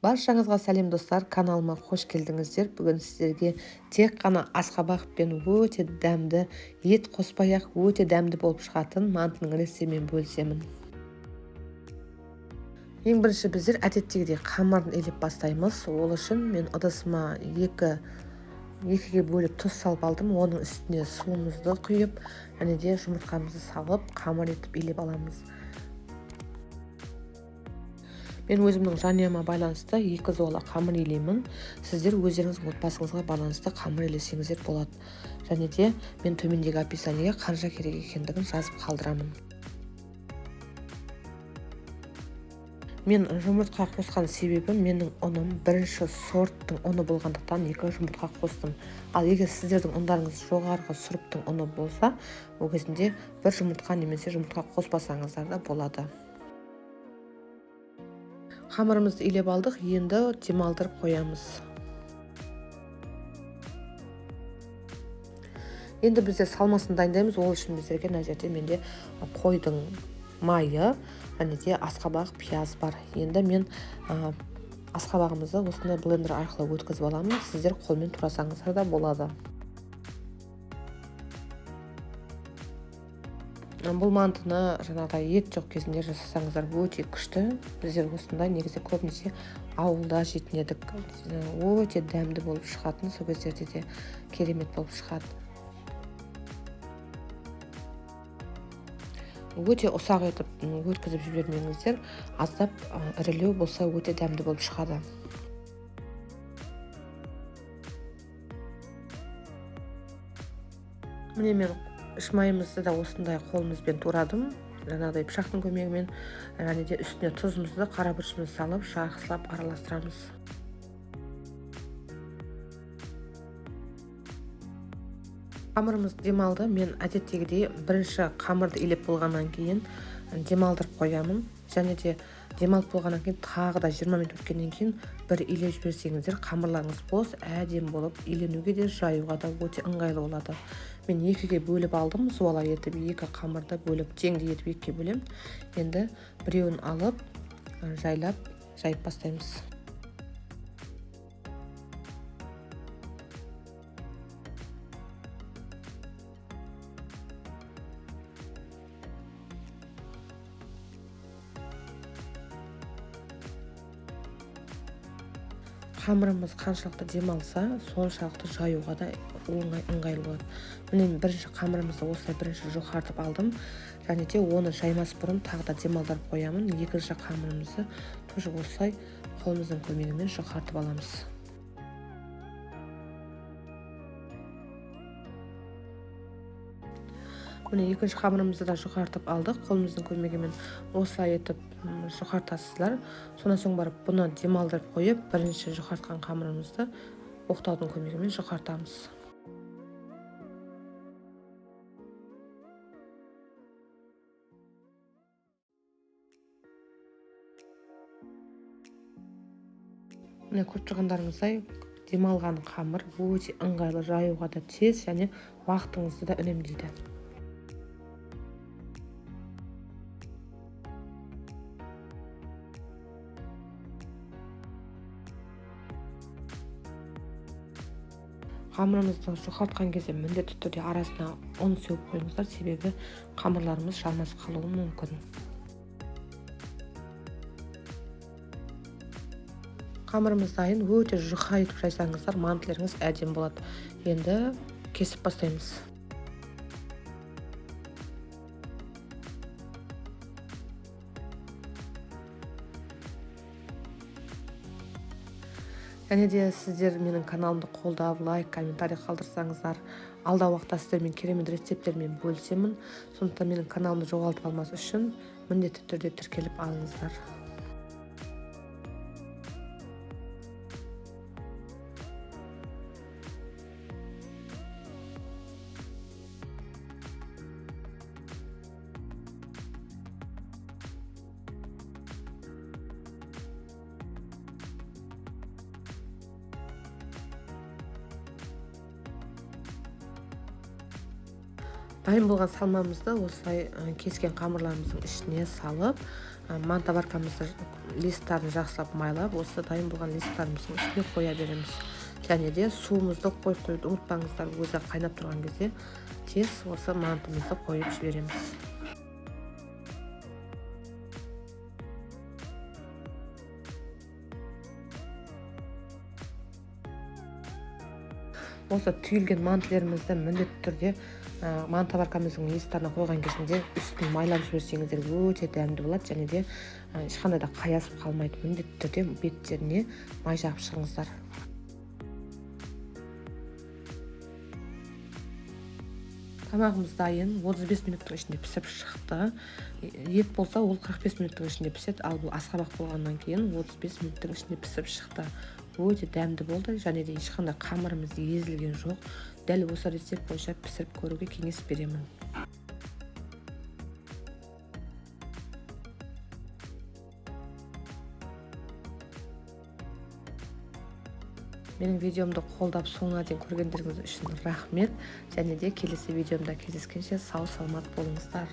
Баршаңызға сәлем достар, каналыма қош келдіңіздер. Бүгін сіздерге тек қана асқабақ пен өте дәмді ет қоспай-ақ өте дәмді болып шығатын мантының рецептімен бөлісемін. Ең бірінші біздер әдеттегідей қамырын илеп бастаймыз. Ол үшін мен ыдысыма екіге бөліп тұз салып алдым. Оның үстіне суымызды құйып, және де жұмыртқамызды салып, қамыр етіп илеп аламыз. Мен өзімнің жанұяма байланысты 2 зола қамыр илеймін. Сіздер өздеріңіз отбасыңызға байланысты қамыр илесеңіздер болады. Және де мен төмендегі описаниеге қанша керек екендігін жазып қалдырамын. Мен жұмыртқа қосқан себебім менің ұным бірінші сорттың ұны болғандықтан 2 жұмыртқа қостым. Ал егер сіздердің ұндарыңыз жоғарғы сұрыптың ұны болса, ол кезінде 1 жұмыртқа немесе жұмыртқа қоспасаңыздар да болады. Қамырымызды илеп алдық, енді демалдырып қоямыз. Енді біздер салмасын дайындаймыз. Ол үшін біздерге мына жерде менде қойдың майы, және де асқабақ, пияз бар. Енді мен асқабағымызды осындай блендер арқылы өткізіп аламын. Сіздер қолмен турасаңыздар да болады. Бұл мантыны жаңағыдай ет жоқ кезінде жасасаңыздар өте күшті. Біздер осындай негізі көбінесе ауылда жейтін едік. Өте дәмді болып шығатын, сол кездерде де керемет болып шығады. Өте ұсақ етіп өткізіп жібермеңіздер, аздап ірілеу болса өте дәмді болып шығады. Міне мен майымызды да осындай қолымызбен турадым. Жаңағыдай пышақтың көмегімен, және де үстіне тұзымызды, қара бұрышымызды салып, жақсылап араластырамыз. Қамырымыз демалды. Мен әдеттегідей бірінші қамырды илеп болғаннан кейін демалдырып қоямын. Және де демалып болғаннан кейін тағы да 20 минут өткеннен кейін бір илеп жіберсеңіздер, қамырларыңыз бос, әдемі болып, иленуге де жаюға да өте ыңғайлы болады. Мен 2-ге бөліп алдым, суала етіп 2 қамырды бөліп, теңдей етіп 2-ге бөлем. Енді біреуін алып, жайып бастаймыз. Қамырымыз қаншалықты демалса, соншалықты жаюға да ыңғайлы болады. Міне бірінші қамырымызды осылай бірінші жұқартып алдым. Және де оны жаймас бұрын тағы да демалдырып қоямын. Екінші қамырымызды тоже осылай қолымыздың көмегімен жұқартып аламыз. Міне екінші қамырымызды да жұқартып алдық. Қолымыздың көмегімен осылай етіп жұқартасыздар. Сонан соң барып бұны демалдырып қойып, бірінші жұқартқан қамырымызды оқтаудың көмегімен жұқартамыз. Міне көріп тұрғандарыңыздай демалған қамыр өте ыңғайлы, жаюға да тез, және уақытыңызды да үнемдейді. Қамырымызды жұқартқан кезде міндетті түрде арасына ұн сеуіп қойыңыздар, себебі қамырларымыз жармас қалуы мүмкін. Қамырымыз дайын, өте жұқа етіп жайсаңыздар, мантыларыңыз әдемі болады. Енді кесіп бастаймыз. Және де сіздер менің каналымды қолдап, лайк, комментарий қалдырсаңыздар, алдағы уақытта сіздермен керемет рецепттермен бөлісемін. Сондықтан менің каналымды жоғалтып алмас үшін міндетті түрде тіркеліп алыңыздар. Дайын болған салмамызды осылай кескен қамырларымыздың ішіне салып, манта баркамызды листтарын жақсылап майлап, осы дайын болған листтарымыздың үстіне қоя береміз. Және де суымызды қойып қоюды ұмытпаңыздар, өзі қайнап тұрған кезде тез осы мантымызды қойып жібереміз. Осы түйілген мантыларымызды міндетті түрде манта баркамыздың листтарына қойған кезінде үстін майлап жіберсеңіздер өте дәмді болады, және де ешқандай да қаясып қалмайды. Міндетті түрде беттеріне май жағып шығыңыздар. Тамағымыз дайын, 35 минуттың ішінде пісіп шықты. Ет болса, ол 45 минуттың ішінде піседі, ал бұл асқабақ болғаннан кейін 35 минуттың ішінде пісіп шықты. Өте дәмді болды, және де ешқандай қамырымыз езілген жоқ. Дәл осы рецепт бойынша пісіріп көруге кеңес беремін. Менің видеомды қолдап соңына дейін көргендеріңіз үшін рахмет, және де келесі видеомда кездескенше сау саламат болыңыздар.